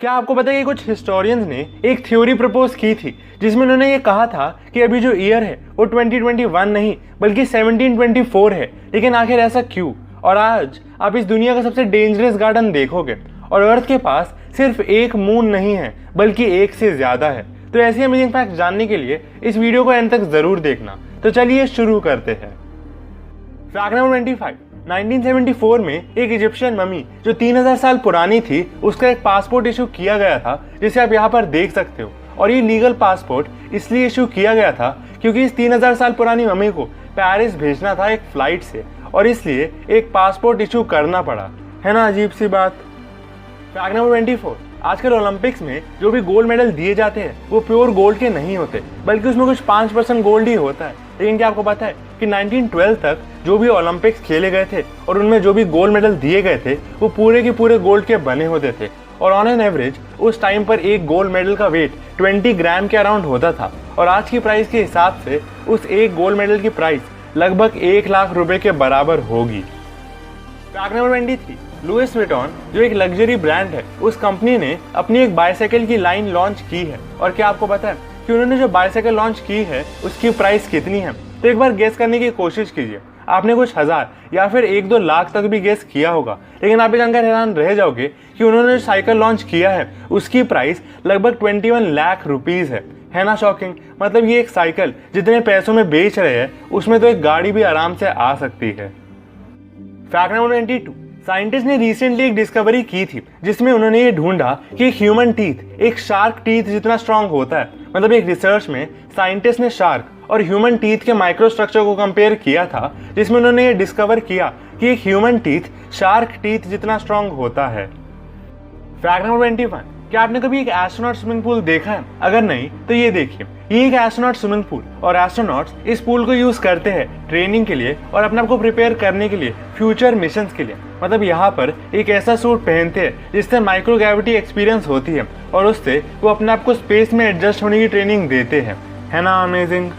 क्या आपको पता है कि कुछ हिस्टोरियंस ने एक थ्योरी प्रपोज की थी जिसमें उन्होंने ये कहा था कि अभी जो ईयर है वो 2021 नहीं बल्कि 1724 है। लेकिन आखिर ऐसा क्यों? और आज आप इस दुनिया का सबसे डेंजरस गार्डन देखोगे और अर्थ के पास सिर्फ एक मून नहीं है बल्कि एक से ज़्यादा है। तो ऐसे अमेजिंग फैक्ट जानने के लिए इस वीडियो को एंड तक ज़रूर देखना। तो चलिए शुरू करते हैं। Fact number 25। 1974 में एक इजिप्शियन मम्मी जो 3000 साल पुरानी थी उसका एक पासपोर्ट इशू किया गया था, जिसे आप यहाँ पर देख सकते हो। और ये लीगल पासपोर्ट इसलिए इशू किया गया था क्योंकि इस 3000 साल पुरानी मम्मी को पेरिस भेजना था एक फ्लाइट से, और इसलिए एक पासपोर्ट इशू करना पड़ा। है ना अजीब सी बात। Fact number 24। आजकल ओलंपिक्स में जो भी गोल्ड मेडल दिए जाते हैं वो प्योर गोल्ड के नहीं होते बल्कि उसमें कुछ 5% गोल्ड ही होता है। लेकिन क्या आपको पता है कि 1912 तक जो भी ओलंपिक्स खेले गए थे और उनमें जो भी गोल्ड मेडल दिए गए थे वो पूरे के पूरे गोल्ड के बने होते थे। और ऑन एन एवरेज उस टाइम पर एक गोल्ड मेडल का वेट 20 ग्राम के अराउंड होता था। और आज की प्राइस के हिसाब से उस एक गोल्ड मेडल की प्राइस लगभग 1 लाख रुपए के बराबर होगी। Fact number 23। लुइस विटॉन जो एक लग्जरी ब्रांड है, उस कंपनी ने अपनी एक बाइसाइकिल की लाइन लॉन्च की है। और क्या आपको पता है कि उन्होंने जो बाइसाइकिल लॉन्च की है उसकी प्राइस कितनी है? तो एक बार गेस करने की कोशिश कीजिए। आपने कुछ हजार या फिर 1-2 लाख तक भी गेस किया होगा, लेकिन आप ये जानकर हैरान रह जाओगे कि उन्होंने जो साइकिल लॉन्च किया है उसकी प्राइस लगभग 21 लाख रुपीज है ना शॉकिंग। मतलब ये एक साइकिल जितने पैसों में बेच रहे हैं उसमें तो एक गाड़ी भी आराम से आ सकती है। Fact number 22। साइंटिस्ट ने रिसेंटली एक डिस्कवरी की थी जिसमें उन्होंने ये ढूंढा कि ह्यूमन टीथ एक शार्क टीथ जितना स्ट्रांग होता है। मतलब एक रिसर्च में साइंटिस्ट ने शार्क और ह्यूमन टीथ के माइक्रोस्ट्रक्चर को कंपेयर किया था, जिसमें उन्होंने ये डिस्कवर किया कि एक ह्यूमन टीथ शार्क टीथ जितना स्ट्रांग होता है। Fact number 21। क्या आपने कभी एक एस्ट्रोनॉट स्विमिंग पूल देखा है? अगर नहीं तो ये देखिए, ये एक एस्ट्रोनॉट स्विमिंग पूल और एस्ट्रोनॉट्स इस पूल को यूज करते हैं ट्रेनिंग के लिए और अपने आप को प्रिपेयर करने के लिए फ्यूचर मिशंस के लिए। मतलब यहाँ पर एक ऐसा सूट पहनते हैं जिससे माइक्रो ग्रेविटी एक्सपीरियंस होती है और उससे वो अपने आप को स्पेस में एडजस्ट होने की ट्रेनिंग देते हैं। है ना अमेजिंग।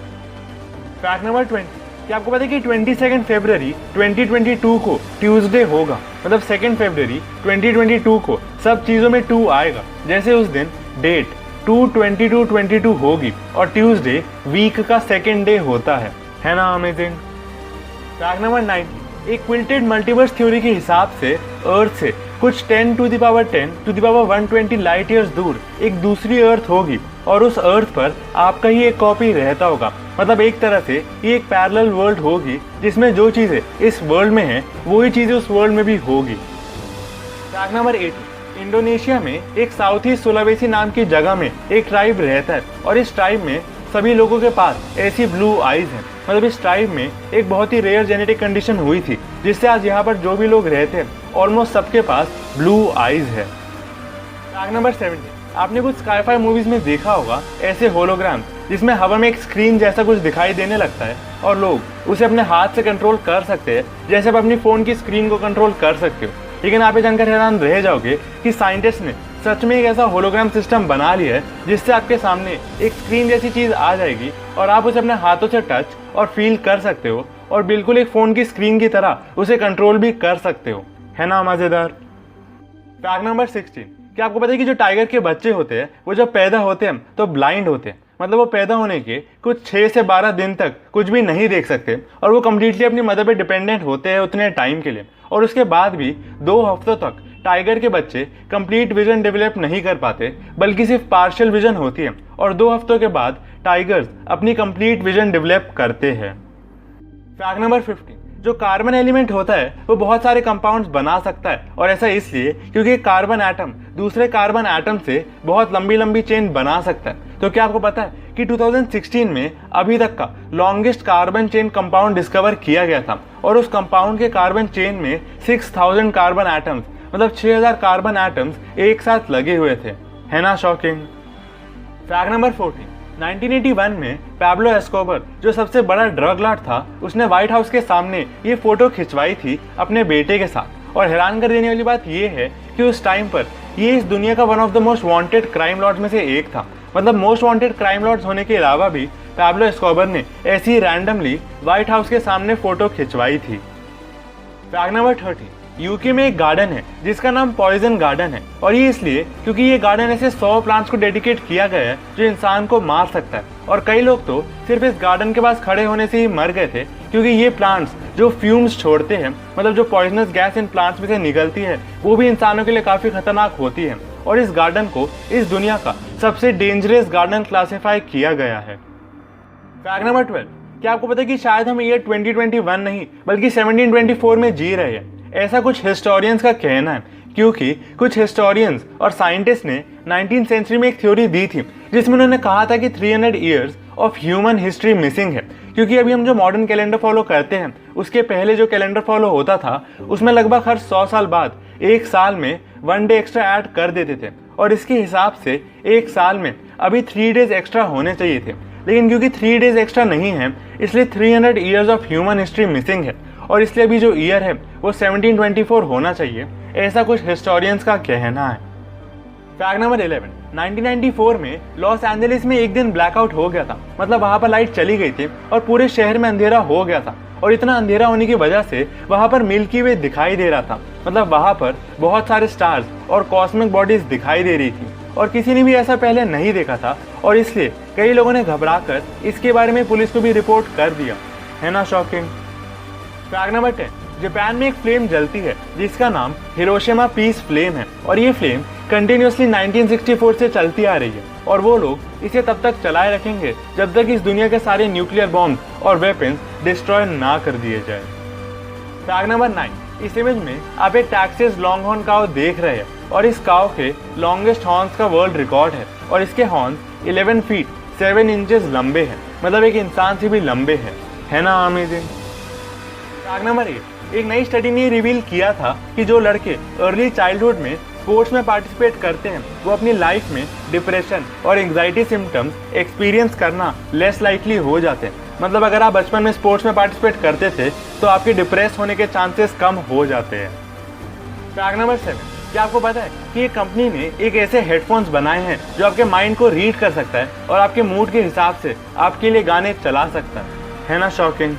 Fact number 20। क्या आपको पता है कि 22 फरवरी 2022 को ट्यूसडे होगा? मतलब 2 फरवरी 2022 को सब चीज़ों में 2 आएगा। जैसे उस दिन डेट 2/22/22 होगी और ट्यूसडे वीक का 2nd डे होता है ना अमेजिंग। Fact number 9। एक क्विल्टेड मल्टीवर्स थ्योरी के हिसाब से अर्थ से कुछ 10 to the power 10 to the power 120 light years दूर एक दूसरी अर्थ होगी और उस अर्थ पर आपका ही एक कॉपी रहता होगा। मतलब एक तरह से ये एक पैरेलल वर्ल्ड होगी जिसमें जो चीज़ें इस वर्ल्ड में हैं वही चीज़ें उस वर्ल्ड में भी होगी। Fact number 8। इंडोनेशिया में एक साउथ ईस्ट सुलावेसी नाम की जगह में एक ट्राइब रहता है और इस ट्राइब में सभी लोगों के पास ऐसी ब्लू आइज हैं। मतलब इस ट्राइब में एक बहुत ही रेयर जेनेटिक कंडीशन हुई थी जिससे आज यहाँ पर जो भी लोग रहते हैं ऑलमोस्ट सबके पास ब्लू आइज है। Fact number 17। आपने कुछ स्काईफाई मूवीज में देखा होगा ऐसे होलोग्राम जिसमें हवा में एक स्क्रीन जैसा कुछ दिखाई देने लगता है और लोग उसे अपने हाथ से कंट्रोल कर सकते हैं, जैसे आप अपनी फ़ोन की स्क्रीन को कंट्रोल कर सकते हो। लेकिन आप ये जानकर हैरान रह जाओगे कि साइंटिस्ट ने सच में एक ऐसा होलोग्राम सिस्टम बना लिया है जिससे आपके सामने एक स्क्रीन जैसी चीज़ आ जाएगी और आप उसे अपने हाथों से टच और फील कर सकते हो और बिल्कुल एक फ़ोन की स्क्रीन की तरह उसे कंट्रोल भी कर सकते हो। है ना मज़ेदार। Fact number 16। क्या आपको पता है कि जो टाइगर के बच्चे होते हैं वो जब पैदा होते हैं तो ब्लाइंड होते हैं। मतलब वो पैदा होने के कुछ 6 से 12 दिन तक कुछ भी नहीं देख सकते और वो कम्प्लीटली अपनी मदर पे डिपेंडेंट होते हैं उतने टाइम के लिए। और उसके बाद भी 2 हफ्तों तक टाइगर के बच्चे कंप्लीट विजन डेवलप नहीं कर पाते बल्कि सिर्फ पार्शियल विजन होती है और 2 हफ्तों के बाद टाइगर्स अपनी कंप्लीट विजन डेवलप करते हैं। Fact number 15। जो कार्बन एलिमेंट होता है वो बहुत सारे कंपाउंड्स बना सकता है और ऐसा इसलिए क्योंकि कार्बन एटम दूसरे कार्बन एटम से बहुत लंबी लंबी चेन बना सकता है। तो क्या आपको पता है कि 2016 में अभी तक का longest carbon chain compound discover किया गया था और उस कंपाउंड के कार्बन चेन में 6000 कार्बन एटम्स मतलब 6000 कार्बन एटम्स एक साथ लगे हुए थे। है ना शॉकिंग। Fact number 14। 1981 में पैब्लो एस्कोबर जो सबसे बड़ा ड्रग लॉर्ड था उसने व्हाइट हाउस के सामने ये फोटो खिंचवाई थी अपने बेटे के साथ। और हैरान कर देने वाली बात ये है कि उस टाइम पर ये इस दुनिया का one of the most wanted crime lords में से एक था। मतलब मोस्ट वांटेड क्राइम लॉर्ड्स होने के अलावा भी पैब्लो एस्कोबर ने ऐसी रैंडमली व्हाइट हाउस के सामने फोटो खिंचवाई थी। Fact number 30। यूके में एक गार्डन है जिसका नाम पॉइजन गार्डन है, और ये इसलिए क्योंकि ये गार्डन ऐसे 100 प्लांट्स को डेडिकेट किया गया है जो इंसान को मार सकता है। और कई लोग तो सिर्फ इस गार्डन के पास खड़े होने से ही मर गए थे, क्योंकि ये प्लांट्स जो फ्यूम्स छोड़ते हैं, मतलब जो पॉइजनस गैस इन प्लांट्स में से निकलती है, वो भी इंसानों के लिए काफ़ी खतरनाक होती है। और इस गार्डन को इस दुनिया का सबसे डेंजरस गार्डन क्लासीफाई किया गया है। फैक्ट नंबर 12, क्या आपको पता है कि शायद हम ईयर 2021 नहीं बल्कि 1724 में जी रहे हैं? ऐसा कुछ हिस्टोरियंस का कहना है, क्योंकि कुछ हिस्टोरियंस और साइंटिस्ट ने 19th सेंचुरी में एक थ्योरी दी थी जिसमें उन्होंने कहा था कि 300 years of human history missing है। क्योंकि अभी हम जो मॉडर्न कैलेंडर फॉलो करते हैं उसके पहले जो कैलेंडर फॉलो होता था उसमें लगभग हर 100 साल बाद एक साल में 1 डे एक्स्ट्रा ऐड कर देते थे, और इसके हिसाब से एक साल में अभी 3 डेज एक्स्ट्रा होने चाहिए थे। लेकिन क्योंकि 3 डेज एक्स्ट्रा नहीं है, इसलिए 300 years of human history missing है, और इसलिए अभी जो ईयर है वो 1724 होना चाहिए, ऐसा कुछ हिस्टोरियंस का कहना है। फैक्ट नंबर 11, 1994 में लॉस एंजलिस में एक दिन ब्लैकआउट हो गया था, मतलब वहाँ पर लाइट चली गई थी और पूरे शहर में अंधेरा हो गया था। और इतना अंधेरा होने की वजह से वहाँ पर मिल्की वे दिखाई दे रहा था, मतलब वहाँ पर बहुत सारे स्टार्स और कॉस्मिक बॉडीज दिखाई दे रही थी, और किसी ने भी ऐसा पहले नहीं देखा था, और इसलिए कई लोगों ने घबराकर इसके बारे में पुलिस को भी रिपोर्ट कर दिया। है ना शॉकिंग? फैक्ट नंबर 10, जापान में एक फ्लेम जलती है जिसका नाम हिरोशिमा पीस फ्लेम है, और ये फ्लेम कंटिन्यूसली 1964 से चलती आ रही है, और वो लोग इसे तब तक चलाए रखेंगे जब तक इस दुनिया के सारे न्यूक्लियर बॉम्ब और वेपन्स डिस्ट्रॉय ना कर दिए जाए। फैक्ट नंबर 9, इस इमेज में आप एक टैक्सेस लॉन्ग हॉर्न काव देख रहे हैं, और इस काव के लॉन्गेस्ट हॉर्न्स का वर्ल्ड रिकॉर्ड है, और इसके हॉर्न्स 11 फीट 7 इंचेस लंबे हैं, मतलब एक इंसान से भी लंबे हैं। है ना अमेजिंग? फैक्ट नंबर 8, एक नई स्टडी ने रिवील किया था कि जो लड़के अर्ली चाइल्डहुड में स्पोर्ट्स में पार्टिसिपेट करते हैं वो अपनी लाइफ में डिप्रेशन और एंग्जाइटी सिम्टम्स एक्सपीरियंस करना लेस लाइकली हो जाते हैं। मतलब अगर आप बचपन में स्पोर्ट्स में पार्टिसिपेट करते थे तो आपके डिप्रेस होने के चांसेस कम हो जाते हैं। फैक्ट नंबर 7, क्या आपको पता है कि एक कंपनी ने एक ऐसे हेडफोन्स बनाए हैं जो आपके माइंड को रीड कर सकता है और आपके मूड के हिसाब से आपके लिए गाने चला सकता है ना शॉकिंग?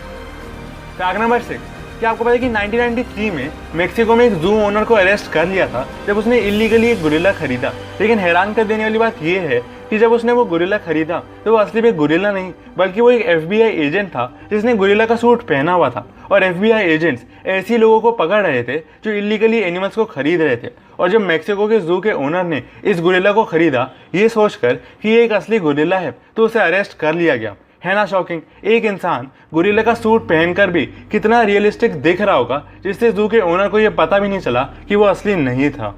फैक्ट नंबर 6, क्या आपको पता है कि 1993 में मेक्सिको में एक जू ओनर को अरेस्ट कर लिया था जब उसने इलीगली एक गोरिल्ला खरीदा। लेकिन हैरान कर देने वाली बात यह है कि जब उसने वो गोरिल्ला खरीदा तो वो असली में गोरिल्ला नहीं बल्कि वो एक FBI एजेंट था जिसने गोरिल्ला का सूट पहना हुआ था। और FBI एजेंट्स ऐसी लोगों को पकड़ रहे थे जो इलीगली एनिमल्स को खरीद रहे थे। और जब मेक्सिको के जू के ओनर ने इस गोरिल्ला को खरीदा ये सोचकर कि ये एक असली गोरिल्ला है तो उसे अरेस्ट कर लिया गया। है ना शॉकिंग? एक इंसान गोरिल्ला का सूट पहनकर भी कितना रियलिस्टिक दिख रहा होगा जिससे जू के ओनर को यह पता भी नहीं चला कि वो असली नहीं था।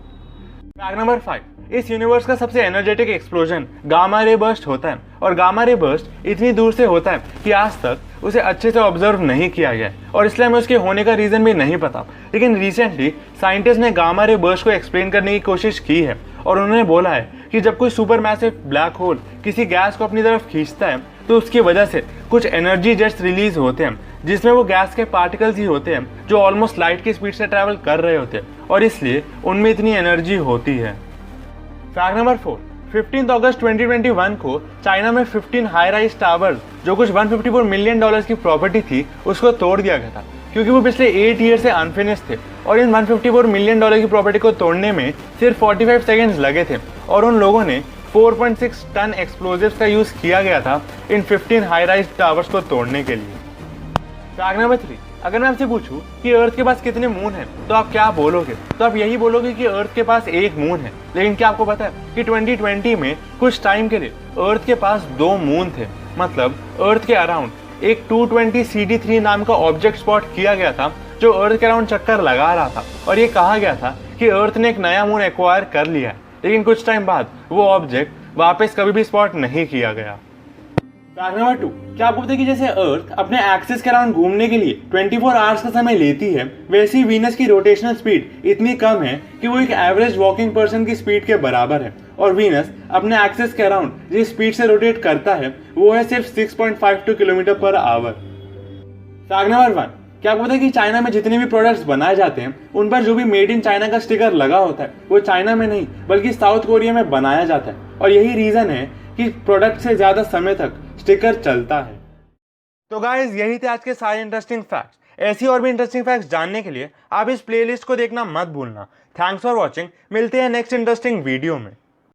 फैक्ट नंबर 5, इस यूनिवर्स का सबसे energetic explosion gamma ray burst होता है, और गामा रे बर्स्ट इतनी दूर से होता है कि आज तक उसे अच्छे से ऑब्जर्व नहीं किया गया और इसलिए हमें उसके होने का रीज़न भी नहीं पता। लेकिन रिसेंटली साइंटिस्ट ने गामा रे बर्स्ट को एक्सप्लेन करने की कोशिश की है और उन्होंने बोला है कि जब कोई सुपर मैसिव ब्लैक होल किसी गैस को अपनी तरफ खींचता है तो उसकी वजह से कुछ एनर्जी जेट्स रिलीज होते हैं जिसमें वो गैस के पार्टिकल्स ही होते हैं जो ऑलमोस्ट लाइट की स्पीड से ट्रैवल कर रहे होते हैं और इसलिए उनमें इतनी एनर्जी होती है। फैक्ट नंबर 4, 15 अगस्त 2021 को चाइना में 15 हाई राइज टावर्स जो कुछ $154 मिलियन की प्रॉपर्टी थी उसको तोड़ दिया गया था क्योंकि वो पिछले 8 ईयर से अनफिनिश थे और इन $154 मिलियन की प्रॉपर्टी को तोड़ने में सिर्फ 45 सेकेंड्स लगे थे और उन लोगों ने 4.6 टन एक्सप्लोजिव्स का यूज किया गया था इन 15 हाई राइज टावर्स को तोड़ने के लिए। फैक्ट नंबर 3, अगर मैं आपसे पूछूं कि अर्थ के पास कितने मून हैं तो आप क्या बोलोगे? तो आप यही बोलोगे कि अर्थ के पास एक मून है। लेकिन क्या आपको पता है कि 2020 में कुछ टाइम के लिए अर्थ के पास 2 मून थे। मतलब अर्थ के अराउंड एक 220 CD3 नाम का ऑब्जेक्ट स्पॉट किया गया था जो अर्थ के अराउंड चक्कर लगा रहा था और ये कहा गया था कि अर्थ ने एक नया मून एक्वायर कर लिया है। लेकिन कुछ टाइम बाद वो ऑब्जेक्ट वापस कभी भी स्पॉट नहीं किया गया। फैक्ट नंबर 2, क्या आपको पता है कि जैसे अर्थ अपने एक्सिस के अराउंड घूमने के लिए 24 आवर्स का समय लेती है वैसे ही वीनस की रोटेशनल स्पीड इतनी कम है कि वो एक एवरेज वॉकिंग पर्सन की स्पीड के बराबर है और वीनस अपने एक्सिस के अराउंड जिस स्पीड से रोटेट करता है वो है सिर्फ 6.52 kilometre per hour. Fact number 1, क्या आपको पता है कि चाइना में जितने भी प्रोडक्ट्स बनाए जाते हैं उन पर जो भी मेड इन चाइना का स्टिकर लगा होता है वो चाइना में नहीं बल्कि साउथ कोरिया में बनाया जाता है और यही रीजन है कि प्रोडक्ट से ज्यादा समय तक स्टिकर चलता है। तो गाइस यही थे आज के सारे इंटरेस्टिंग फैक्ट्स। ऐसी और भी इंटरेस्टिंग फैक्ट्स जानने के लिए आप इस प्लेलिस्ट को देखना मत भूलना। थैंक्स फॉर वॉचिंग, मिलते हैं नेक्स्ट इंटरेस्टिंग वीडियो में।